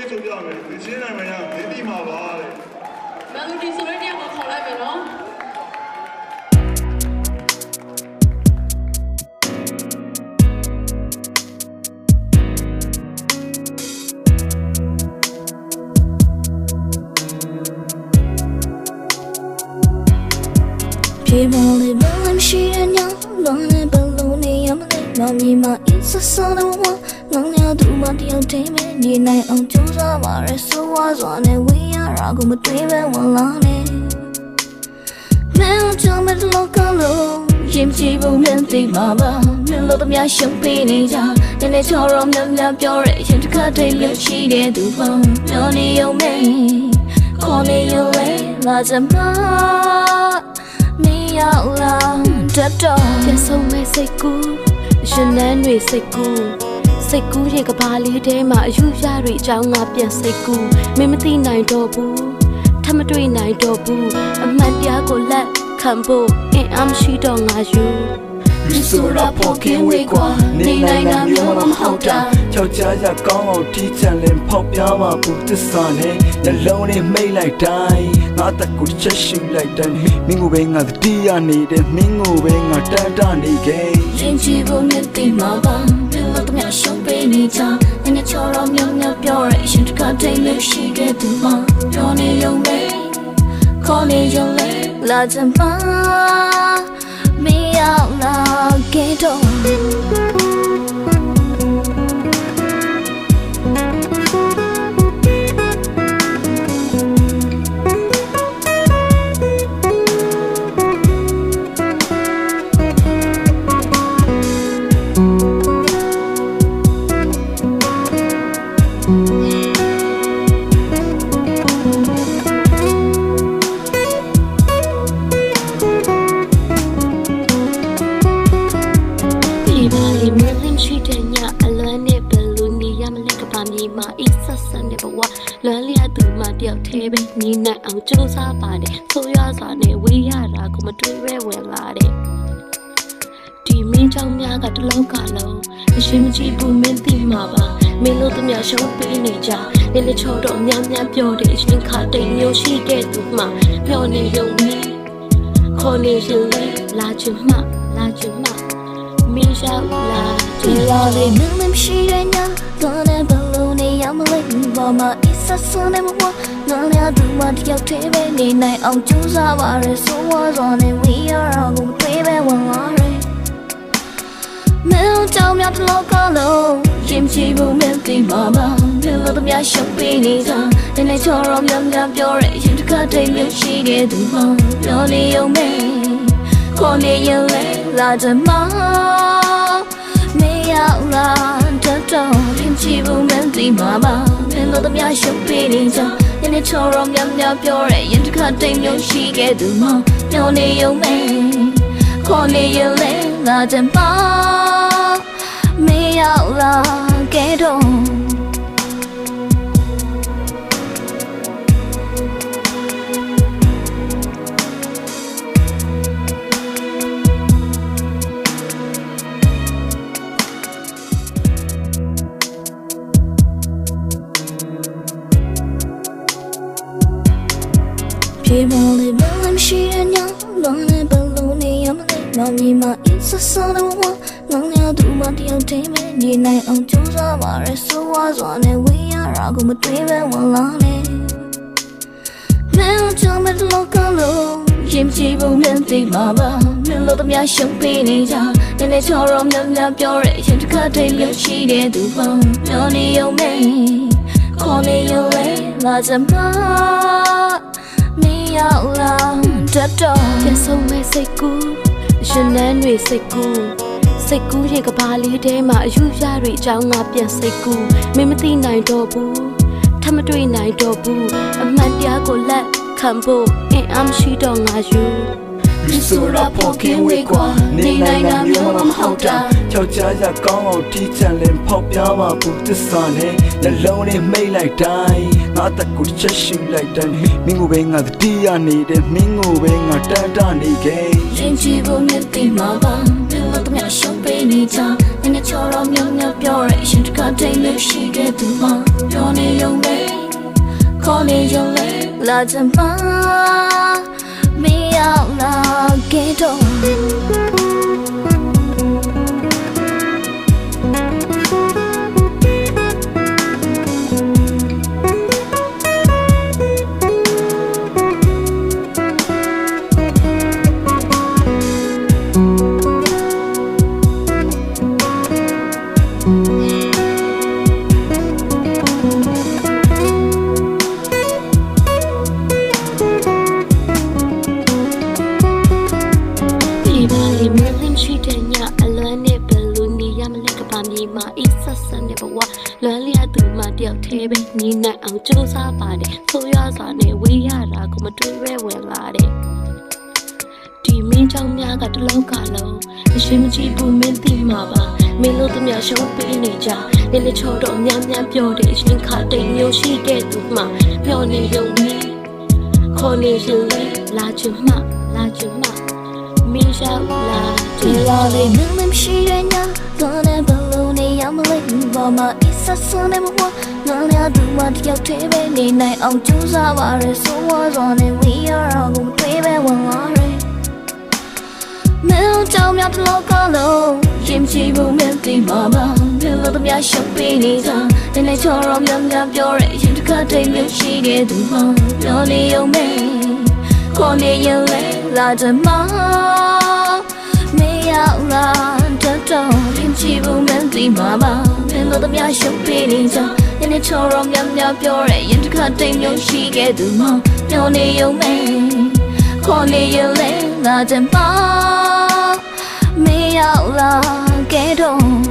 ဆိုပြမယ်ဒီချင်းနိုင်မယ်ရမင်းဒီမှာပါတဲ့ melody ဆိုတဲ့နေရာမှာခေါ်လိုက်မယ်နော်ပြေမလေးမလေးရှိရညလုံးနဲ့ဘလုံးနေရမလဲမမီမအစ်ဆဆတော့ဝငေါရသူမတယောက်တည်းပဲနေနိုင်အောင်ကြိုးစားပါရဲဆိုဝါစွာနဲ့ဝေးရတာကိုမတွေးပဲဝင်လာနေမဲချမ်းမဲ့လောကလုံးရင်ကြည့်ဖို့မြင်သိမှာပါမင်းတို့တများရှုံးပေးနေကြနည်းနည်းချော်တော့များများပြောရဲရင်တစ်ခါတည်းလို့ရှိတဲ့သူပေါင်းပြောနေရုံနဲ့ခေါ်နေရုံလဲလာစမ်းရောက်လာတတ်တော့ပြန်ဆုံးမဲ့စိတ်ကူးရှင်နန်းတွေစိတ်ကူးရဲ့ကဘာလေးထဲမှာအယူရတွေအကြောင်းငါပြန်စိတ်ကူးမင်းမသိနိုင်တော့ဘူးထမတွေ့နိုင်တော့ဘူးအမှန်တရားကိုလက်ခံဖို့အင်အားမရှိတော့ငါယူဒီဆိုရဖို့ကင်းဝေးကွာနေနိုင်တာမျိုးမဟုတ်တာယောက်ျားရကောင်းအောင်တီးချန်လင်ဖောက်ပြားပါဘူးသစ္စာနဲ့နှလုံးနဲ့မိတ်လိုက်တိုင်းငါတက်ကိုချက်ရှိလိုက်တိုင်းမင်းကိုပဲငါတည်ရနေတဲ့မင်းကိုပဲငါတန်တနေခဲ့ရင်ကြည့်ဖို့မြတ်တိမှာပါဘယ်လိုတမရှုံးပေးနေကြနည်းနည်းချော်တော့မြောင်မြောင်ပြောရဲရှင်တကတိတ်လို့ရှိတဲ့သူမှပြောနေရုံပဲခေါ်နေရုံလဲလာချင်ပါမရောက်လာခဲ့တော့မင်းလင်းရှိတဲ့ညအလွမ်းနဲ့ဘလူးနေရမလဲကပါမြေမှာအစ်ဆက်ဆက်နဲ့ဘဝလွမ်းလျာသူမှတယောက်သေးပဲနေနိုင်အောင်ကြိုးစားပါတယ်ဆိုရစွာနဲ့ဝေးရတာကိုမတွေးပဲဝင်လာတဲ့ဒီမင်းကြောင့်များကတလောကလုံးအရှိမကြည့်ဘူးမင်းသိမှာပါမင်းတို့တမရှုံးပေးနေကြနေလေချောတော့များများပြောတဲ့အရှင်ခါတိတ်မျိုးရှိတဲ့သူမှပြောနေရုံနဲ့ခေါ်နေရင်လေလာချင်မှမင်းရှာလာဒီလာလေးမင်းမရှိရညာတော့လည်းဘလို့နေရမလဲဘာမှအစ်ဆက်ဆုံးနေမဝငါလည်းသူမတယောက်တည်းပဲနေနိုင်အောင်ကြိုးစားပါရဲဆိုဝါစွာနဲ့ဝေးရအောင်ကိုတွေးပဲဝင်လာရဲမင်းကြောင့်များတလောကလုံးရင်ကြည့်ဖို့မသိမှာပါဘယ်လိုတမရှုပ်ပေးနေကြနည်းနည်းချော်တော့များများပြောရဲရင်တစ်ခါတည်းမျိုးရှိတဲ့သူမှပြောနေရုံပဲခေါ်နေရုံလဲလာချင်မှာမရောက်လာတတ်တော့ရင်ကြည့်ဖို့မသိမှာပါဘယ်လိုတမရှုပ်ပေးနေကြနည်းနည်းချော်တော့များများပြောရဲရင်တစ်ခါတည်းမျိုးရှိခဲ့သူမှပြောနေရုံပဲခေါ်နေရုံလဲလာချင်မှာမရောက်လာခဲ့တော့ပြေမလေးမလေးရှိရညလုံးနဲ့ဘလုံးနေရမလဲမမီမအစ်ဆဆတော့ဝငေါရသူမတယောက်တည်းပဲနေနိုင်အောင်ကြိုးစားပါရဲဆိုဝါစွာနဲ့ဝေးရတာကိုမတွေးပဲဝင်လာနေမဲချမ်းမဲ့လောကလုံးရင်ကြည့်ဖို့မြင်သိမှာပါမင်းတို့တများရှုံးပေးနေကြနည်းနည်းချော်တော့များများပြောရဲရင်တစ်ခါတည်းလို့ရှိတဲ့သူပေါင်းပြောနေရုံနဲ့ခေါ်နေရုံလဲလာစမ်းရောက်လာတတ်တော့ပြန်ဆုံးမဲ့စိတ်ကူးရှင်နန်းတွေစိတ်ကူးရဲ့ကဘာလေးထဲမှာအယူရတွေအကြောင်းငါပြန်စိတ်ကူးမင်းမသိနိုင်တော့ဘူးထမတွေ့နိုင်တော့ဘူးအမှန်တရားကိုလက်ခံဖို့အင်အားမရှိတော့ငါယူဒီဆိုရဖို့ကင်းဝေးကွာနေနိုင်တာမျိုးမဟုတ်တာယောက်ျားရကောင်းအောင်တီးချန်လင်ဖောက်ပြားပါဘူးသစ္စာနဲ့နှလုံးနဲ့မိတ်လိုက်တိုင်းငါတက်ကိုချက်ရှိလိုက်တိုင်းမင်းကိုပဲငါတည်ရနေတဲ့မင်းကိုပဲငါတန်တနေခဲ့ရင်ကြည့်ဖို့မြတ်တိမှာပါဘယ်လိုတမရှုံးပေးနေကြနည်းနည်းချော်တော့မြောင်မြောင်ပြောရဲရှင်တကတိတ်လို့ရှိတဲ့သူမှပြောနေရုံပဲ ခေါ်နေရုံလေးလာချင်မှာမရောက်လာခဲ့တော့ လွမ်းလျာသူမှတယောက်သေးပဲနီးနိုင်အောင်ကြိုးစားပါတယ်ဆိုရစွာနဲ့ဝေးရတာကိုမတွေးပဲဝင်လာတယ်ဒီမင်းကြောင့်များကတလုံးကလုံးအရှိမကြည့်ဘူးမင်းသိမှာပါမင်းတို့တမရှုံးပေးနေကြနေလေချောတော့များများပြောတဲ့အရှင်ခါတိတ်မျိုးရှိတဲ့သူမှပြောနေရုံနဲ့ခေါ်နေရင်လေလာချင်မှမင်းရောက်လာဒီလာလေးမင်းမရှိတဲ့ညတော့လည်းဘလို့နေရမလဲဘာမှအဆဆနဲ့မဝငါလည်းသူမတယောက်သေးပဲနေနိုင်အောင်ကြိုးစားပါရဲဆိုဝါစွာနဲ့ဝီရအောင်ကိုတွေးပဲဝင်လာရဲမင်းကြောင့်များတလို့ကလို့ရင်ချီဘူးမင်းဒီမှာမဘယ်လိုတမရှုပ်ပေးနေကြနေနေချောရောများများပြောရဲရင်တစ်ခါတည်းမျိုးရှိတဲ့သူမှပြောနေရုံနဲ့ခေါ်နေရင်လေလာချင်မှာမရောက်လာတော့ရင်ချီဘူးမင်းဒီမှာမဘယ်လိုတမရှုပ်ပေးနေကြနေနေချောရောများများပြောရဲရင်တစ်ခါတည်းမျိုးရှိတဲ့သူမှပြောနေရုံနဲ့ခေါ်နေရင်လေလာချင်မှာမရောက်လာခဲ့တော့